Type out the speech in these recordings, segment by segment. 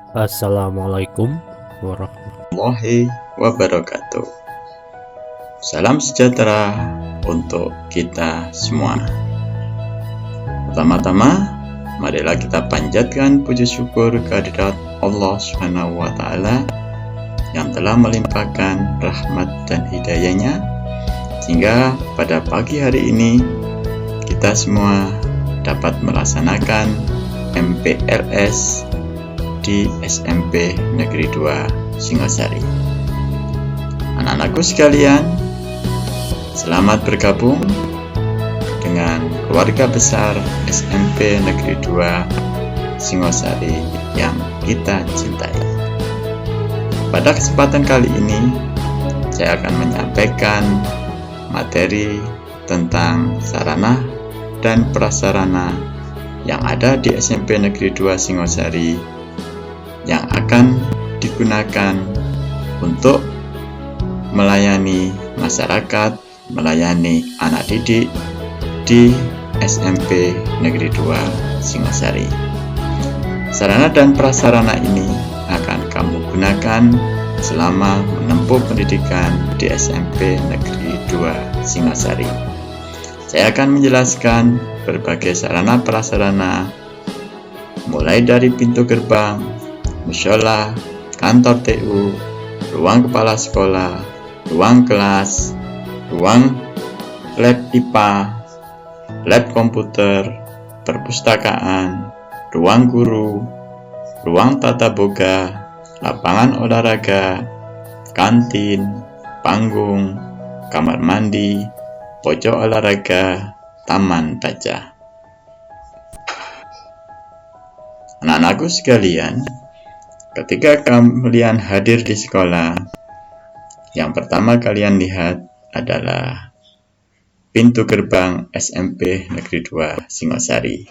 Assalamualaikum warahmatullahi warahmatullahi wabarakatuh. Salam sejahtera untuk kita semua. Pertama-tama, marilah kita panjatkan puji syukur kehadirat Allah Subhanahu wa Ta'ala yang telah melimpahkan rahmat dan hidayahnya, sehingga pada pagi hari ini kita semua dapat melaksanakan MPLS di SMP Negeri 2 Singosari. Anak-anakku sekalian, selamat bergabung dengan keluarga besar SMP Negeri 2 Singosari yang kita cintai. Pada kesempatan kali ini, saya akan menyampaikan materi tentang sarana dan prasarana yang ada di SMP Negeri 2 Singosari yang akan digunakan untuk melayani masyarakat, melayani anak didik di SMP Negeri 2 Singosari. Sarana dan prasarana ini akan kamu gunakan selama menempuh pendidikan di SMP Negeri 2 Singosari. Saya akan menjelaskan berbagai sarana prasarana mulai dari pintu gerbang, mushola, kantor TU, ruang kepala sekolah, ruang kelas, ruang lab IPA, lab komputer, perpustakaan, ruang guru, ruang tata boga, lapangan olahraga, kantin, panggung, kamar mandi, pojok olahraga, taman baca. Anak-anakku sekalian, ketika kalian hadir di sekolah, yang pertama kalian lihat adalah pintu gerbang SMP Negeri 2 Singosari.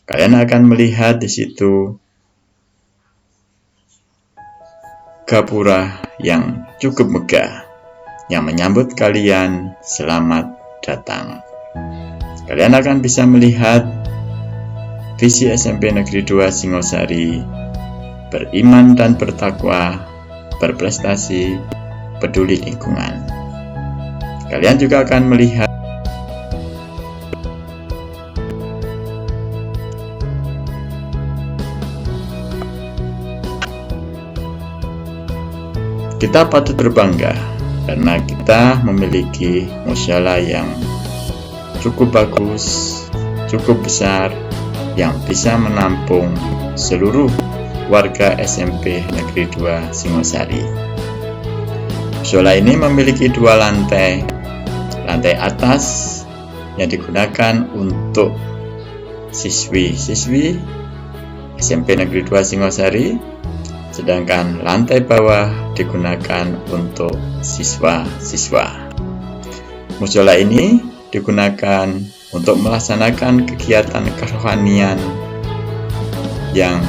Kalian akan melihat di situ gapura yang cukup megah yang menyambut kalian selamat datang. Kalian akan bisa melihat visi SMP Negeri 2 Singosari: beriman dan bertakwa, berprestasi, peduli lingkungan. Kalian juga akan melihat kita patut berbangga karena kita memiliki mushola yang cukup bagus, cukup besar, yang bisa menampung seluruh warga SMP Negeri 2 Singosari. Mushola ini memiliki dua lantai. Lantai atas yang digunakan untuk siswi-siswi SMP Negeri 2 Singosari, sedangkan lantai bawah digunakan untuk siswa-siswa. Mushola ini digunakan untuk melaksanakan kegiatan kerohanian yang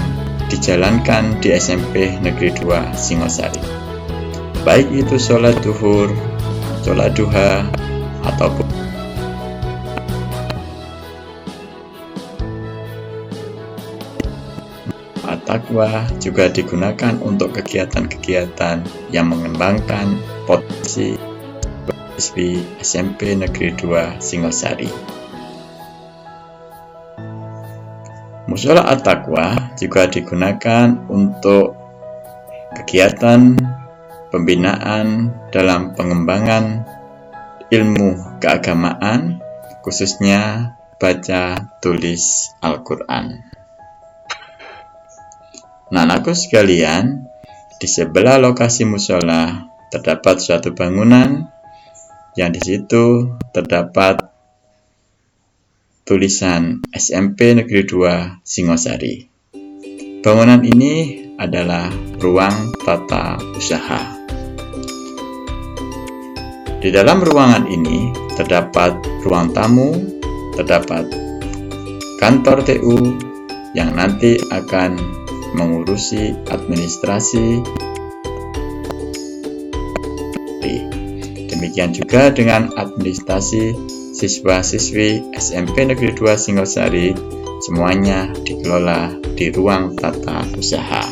dijalankan di SMP Negeri 2 Singosari, baik itu sholat duhur, sholat duha, ataupun at-taqwa juga digunakan untuk kegiatan-kegiatan yang mengembangkan potensi siswi SMP Negeri 2 Singosari. Mushola at-taqwa juga digunakan untuk kegiatan pembinaan dalam pengembangan ilmu keagamaan, khususnya baca tulis Al-Quran. Anak-anakku sekalian, di sebelah lokasi mushola terdapat suatu bangunan yang di situ terdapat tulisan SMP Negeri 2 Singosari. Bangunan ini adalah ruang tata usaha. Di dalam ruangan ini terdapat ruang tamu, terdapat kantor TU yang nanti akan mengurusi administrasi. Demikian juga dengan administrasi siswa-siswi SMP Negeri 2 Singosari, semuanya dikelola di ruang tata usaha.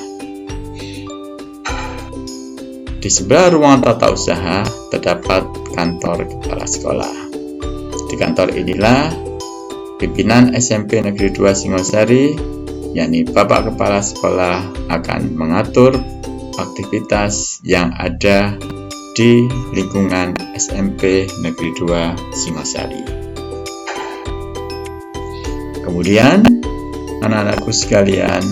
Di sebelah ruang tata usaha terdapat kantor kepala sekolah. Di kantor inilah pimpinan SMP Negeri 2 Singosari, yakni Bapak Kepala Sekolah, akan mengatur aktivitas yang ada di lingkungan SMP Negeri 2 Singosari. Kemudian, anak-anakku sekalian,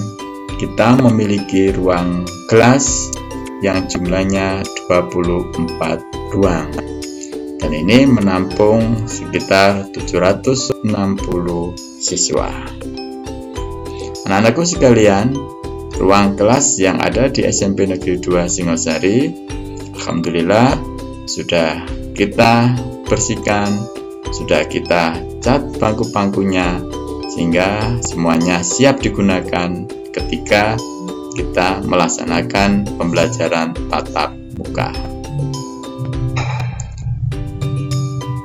kita memiliki ruang kelas yang jumlahnya 24 ruang. Dan ini menampung sekitar 760 siswa. Anak-anakku sekalian, ruang kelas yang ada di SMP Negeri 2 Singosari, alhamdulillah sudah kita bersihkan, sudah kita cat bangku-bangkunya, sehingga semuanya siap digunakan ketika kita melaksanakan pembelajaran tatap muka.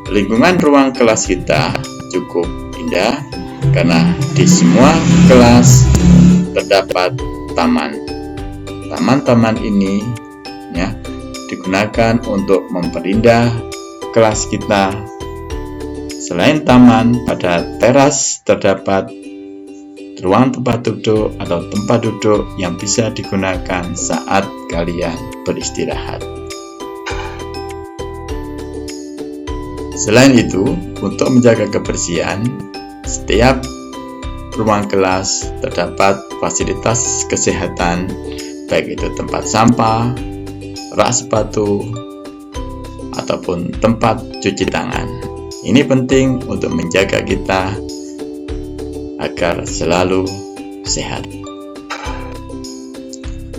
Lingkungan ruang kelas kita cukup indah karena di semua kelas terdapat taman. Taman-taman ini ya digunakan untuk memperindah kelas kita. Selain taman, pada teras terdapat ruang tempat duduk atau tempat duduk yang bisa digunakan saat kalian beristirahat. Selain itu, untuk menjaga kebersihan, setiap ruang kelas terdapat fasilitas kesehatan, baik itu tempat sampah, rak sepatu, ataupun tempat cuci tangan. Ini penting untuk menjaga kita agar selalu sehat.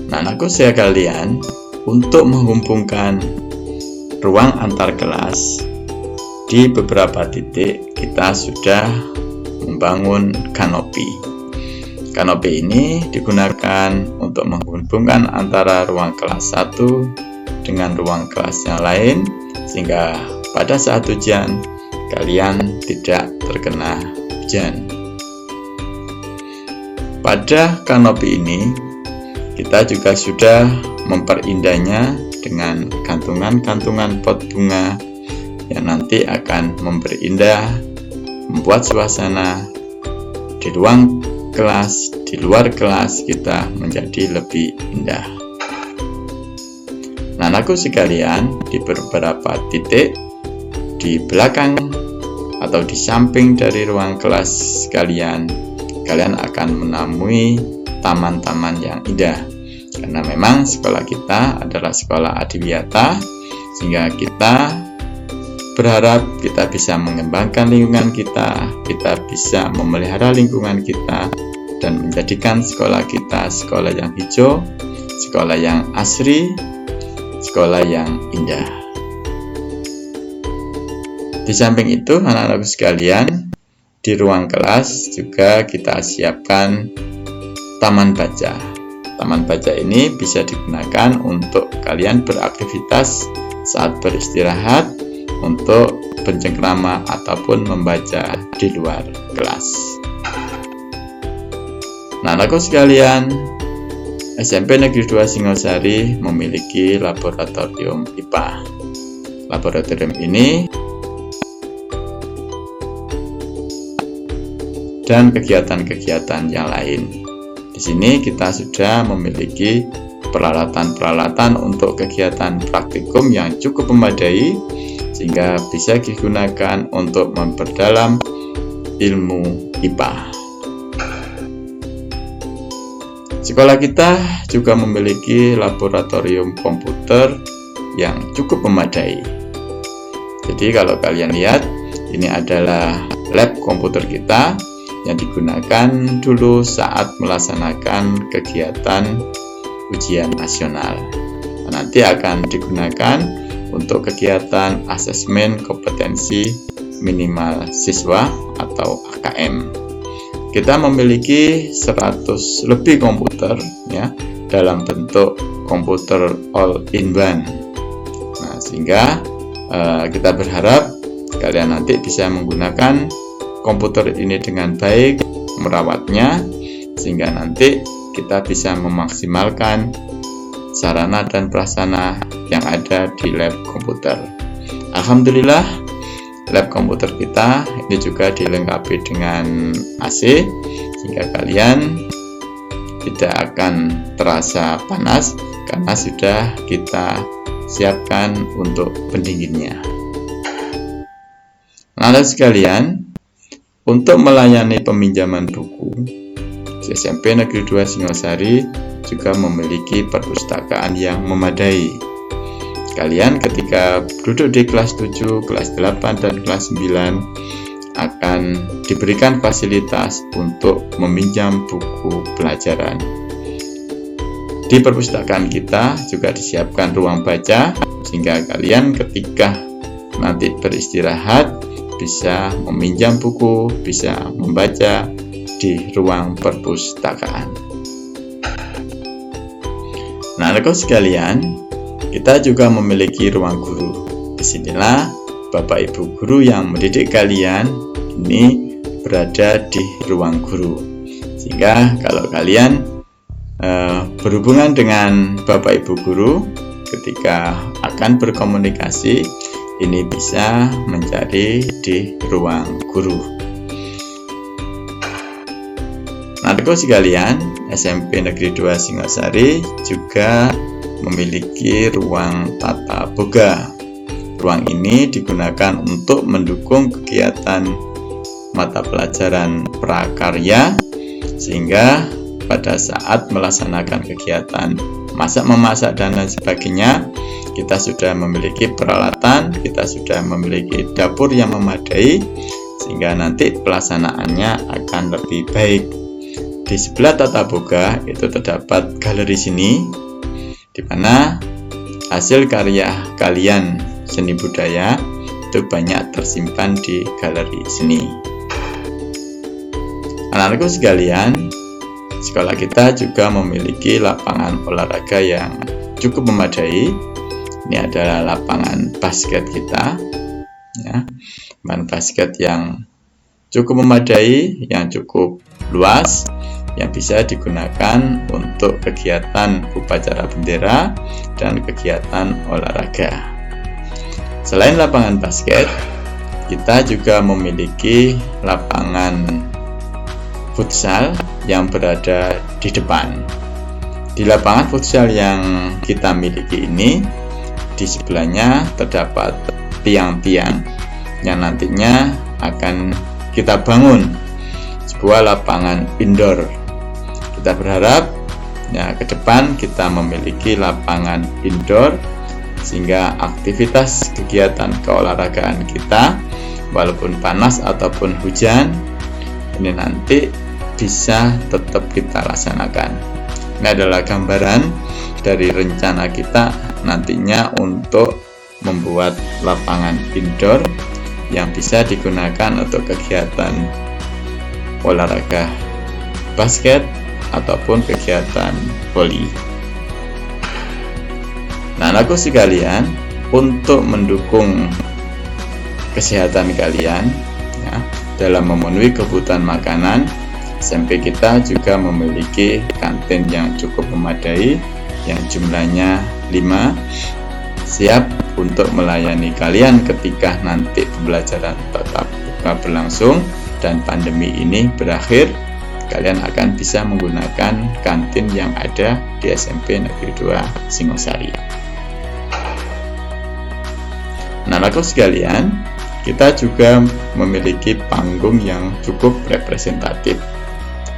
Nah, anakku sekalian, untuk menghubungkan ruang antar kelas, di beberapa titik kita sudah membangun kanopi. Kanopi ini digunakan untuk menghubungkan antara ruang kelas 1 dengan ruang kelas yang lain, sehingga pada saat hujan kalian tidak terkena hujan. Pada kanopi ini kita juga sudah memperindahnya dengan gantungan-gantungan pot bunga yang nanti akan memperindah, membuat suasana di ruang kelas, di luar kelas kita menjadi lebih indah. Nah, anakku sekalian, di beberapa titik di belakang atau di samping dari ruang kelas kalian akan menemui taman-taman yang indah. Karena memang sekolah kita adalah sekolah adiwiyata, sehingga kita berharap kita bisa mengembangkan lingkungan kita bisa memelihara lingkungan kita, dan menjadikan sekolah kita sekolah yang hijau, sekolah yang asri, sekolah yang indah. Di samping itu, anak-anakku sekalian, di ruang kelas juga kita siapkan taman baca. Taman baca ini bisa digunakan untuk kalian beraktivitas saat beristirahat, untuk pencengkrama ataupun membaca di luar kelas. Nah, anakku sekalian, SMP Negeri 2 Singosari memiliki laboratorium IPA. Laboratorium ini dan kegiatan-kegiatan yang lain. Di sini kita sudah memiliki peralatan-peralatan untuk kegiatan praktikum yang cukup memadai, sehingga bisa digunakan untuk memperdalam ilmu IPA. Sekolah kita juga memiliki laboratorium komputer yang cukup memadai. Jadi kalau kalian lihat, ini adalah lab komputer kita yang digunakan dulu saat melaksanakan kegiatan ujian nasional. Nanti akan digunakan untuk kegiatan asesmen kompetensi minimal siswa atau AKM. Kita memiliki 100 lebih komputer ya, dalam bentuk komputer all-in-one. Nah, sehingga kita berharap kalian nanti bisa menggunakan komputer ini dengan baik, merawatnya, sehingga nanti kita bisa memaksimalkan sarana dan prasarana yang ada di lab komputer. Alhamdulillah, lab komputer kita ini juga dilengkapi dengan AC, sehingga kalian tidak akan terasa panas karena sudah kita siapkan untuk pendinginnya. Anak sekalian, untuk melayani peminjaman buku, SMP Negeri 2 Singosari juga memiliki perpustakaan yang memadai. Kalian ketika duduk di kelas 7, kelas 8, dan kelas 9 akan diberikan fasilitas untuk meminjam buku pelajaran. Di perpustakaan kita juga disiapkan ruang baca, sehingga kalian ketika nanti beristirahat bisa meminjam buku, bisa membaca di ruang perpustakaan. Nah, rekan sekalian, kita juga memiliki ruang guru. Disinilah Bapak Ibu guru yang mendidik kalian ini berada di ruang guru, sehingga kalau kalian berhubungan dengan Bapak Ibu guru ketika akan berkomunikasi, ini bisa mencari di ruang guru. Nah, rekan sekalian, SMP Negeri 2 Singosari juga memiliki ruang tata boga. Ruang ini digunakan untuk mendukung kegiatan mata pelajaran prakarya, sehingga pada saat melaksanakan kegiatan masak-memasak dan lain sebagainya, kita sudah memiliki peralatan, kita sudah memiliki dapur yang memadai, sehingga nanti pelaksanaannya akan lebih baik. Di sebelah tata boga itu terdapat galeri seni, di mana hasil karya kalian seni budaya itu banyak tersimpan di galeri seni. Anak-anakku sekalian, sekolah kita juga memiliki lapangan olahraga yang cukup memadai. Ini adalah lapangan basket kita, ya, lapangan basket yang cukup memadai, yang cukup luas, yang bisa digunakan untuk kegiatan upacara bendera dan kegiatan olahraga. Selain lapangan basket, kita juga memiliki lapangan futsal yang berada di depan. Di lapangan futsal yang kita miliki ini, di sebelahnya terdapat tiang-tiang yang nantinya akan kita bangun sebuah lapangan indoor. Kita berharap ya ke depan kita memiliki lapangan indoor, sehingga aktivitas kegiatan keolahragaan kita walaupun panas ataupun hujan ini nanti bisa tetap kita laksanakan. Ini adalah gambaran dari rencana kita nantinya untuk membuat lapangan indoor yang bisa digunakan untuk kegiatan olahraga basket ataupun kegiatan voli. Nah, anakku sekalian, untuk mendukung kesehatan kalian ya, dalam memenuhi kebutuhan makanan, SMP kita juga memiliki kantin yang cukup memadai, yang jumlahnya 5, siap untuk melayani kalian ketika nanti pembelajaran tatap muka berlangsung dan pandemi ini berakhir. Kalian akan bisa menggunakan kantin yang ada di SMP Negeri 2 Singosari. Nah, rekan sekalian, kita juga memiliki panggung yang cukup representatif.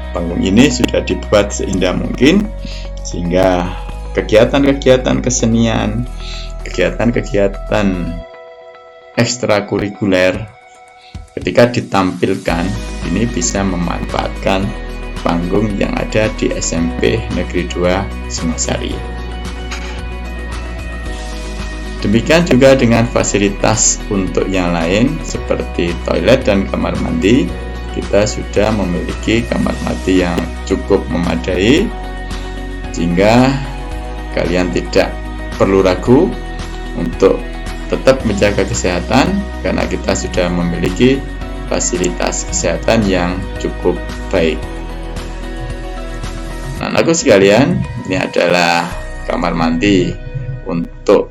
Panggung ini sudah dibuat seindah mungkin, sehingga kegiatan-kegiatan kesenian, kegiatan-kegiatan ekstrakurikuler ketika ditampilkan ini bisa memanfaatkan panggung yang ada di SMP Negeri 2 Singosari. Demikian juga dengan fasilitas untuk yang lain seperti toilet dan kamar mandi. Kita sudah memiliki kamar mandi yang cukup memadai, sehingga kalian tidak perlu ragu untuk tetap menjaga kesehatan karena kita sudah memiliki fasilitas kesehatan yang cukup baik. Nah, anakku sekalian, ini adalah kamar mandi untuk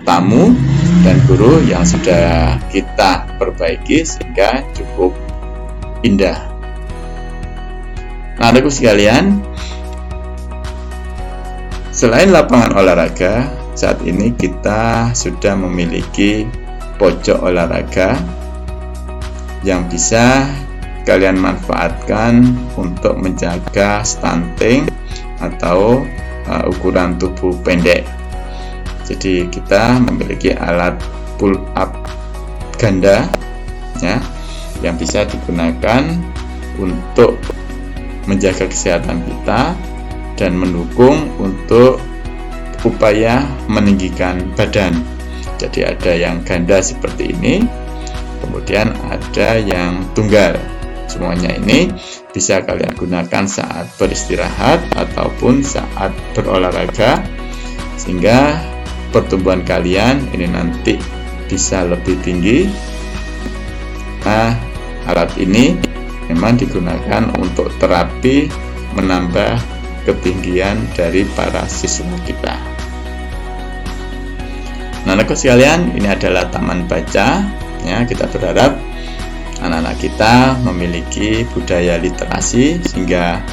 tamu dan guru yang sudah kita perbaiki sehingga cukup indah. Nah, anak-anakku sekalian, selain lapangan olahraga, saat ini kita sudah memiliki pojok olahraga yang bisa kalian manfaatkan untuk menjaga stunting atau ukuran tubuh pendek. Jadi kita memiliki alat pull up ganda ya, yang bisa digunakan untuk menjaga kesehatan kita dan mendukung untuk upaya meninggikan badan. Jadi ada yang ganda seperti ini, kemudian ada yang tunggal. Semuanya ini bisa kalian gunakan saat beristirahat ataupun saat berolahraga, sehingga pertumbuhan kalian ini nanti bisa lebih tinggi. Nah, alat ini memang digunakan untuk terapi menambah ketinggian dari para siswa kita. Nah, anak-anak sekalian, ini adalah taman baca ya. Kita berharap anak-anak kita memiliki budaya literasi sehingga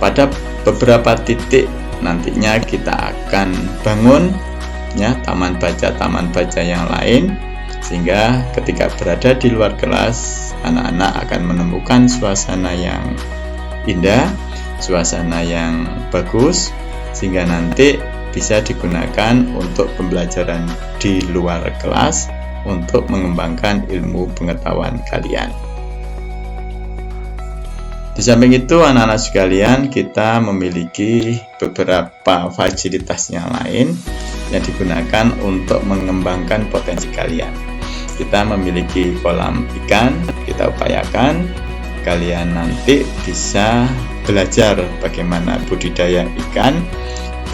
pada beberapa titik nantinya kita akan bangun ya taman baca yang lain, sehingga ketika berada di luar kelas anak-anak akan menemukan suasana yang indah, suasana yang bagus, sehingga nanti bisa digunakan untuk pembelajaran di luar kelas untuk mengembangkan ilmu pengetahuan kalian. Di samping itu, anak-anak sekalian, kita memiliki beberapa fasilitas yang lain yang digunakan untuk mengembangkan potensi kalian. Kita memiliki kolam ikan. Kita upayakan kalian nanti bisa belajar bagaimana budidaya ikan,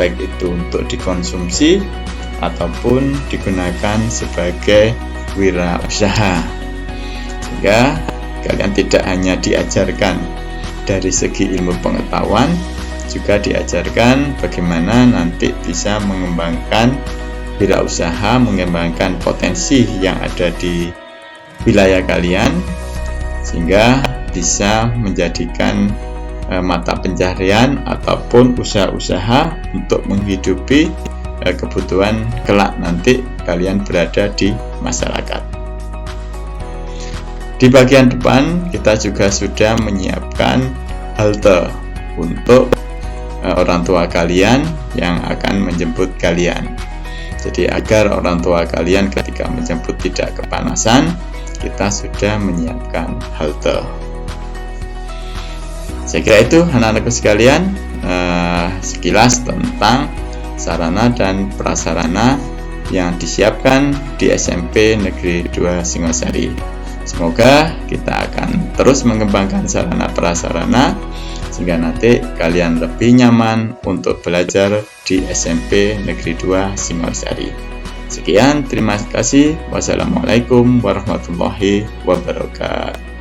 baik itu untuk dikonsumsi ataupun digunakan sebagai wirausaha, sehingga kalian tidak hanya diajarkan dari segi ilmu pengetahuan, juga diajarkan bagaimana nanti bisa mengembangkan wirausaha, mengembangkan potensi yang ada di wilayah kalian, sehingga bisa menjadikan mata pencaharian ataupun usaha-usaha untuk menghidupi kebutuhan kelak nanti kalian berada di masyarakat. Di bagian depan kita juga sudah menyiapkan halte untuk orang tua kalian yang akan menjemput kalian. Jadi agar orang tua kalian ketika menjemput tidak kepanasan, kita sudah menyiapkan halte. Saya kira itu anak-anakku sekalian, sekilas tentang sarana dan prasarana yang disiapkan di SMP Negeri 2 Singosari. Semoga kita akan terus mengembangkan sarana prasarana sehingga nanti kalian lebih nyaman untuk belajar di SMP Negeri 2 Singosari. Sekian, terima kasih. Wassalamualaikum warahmatullahi wabarakatuh.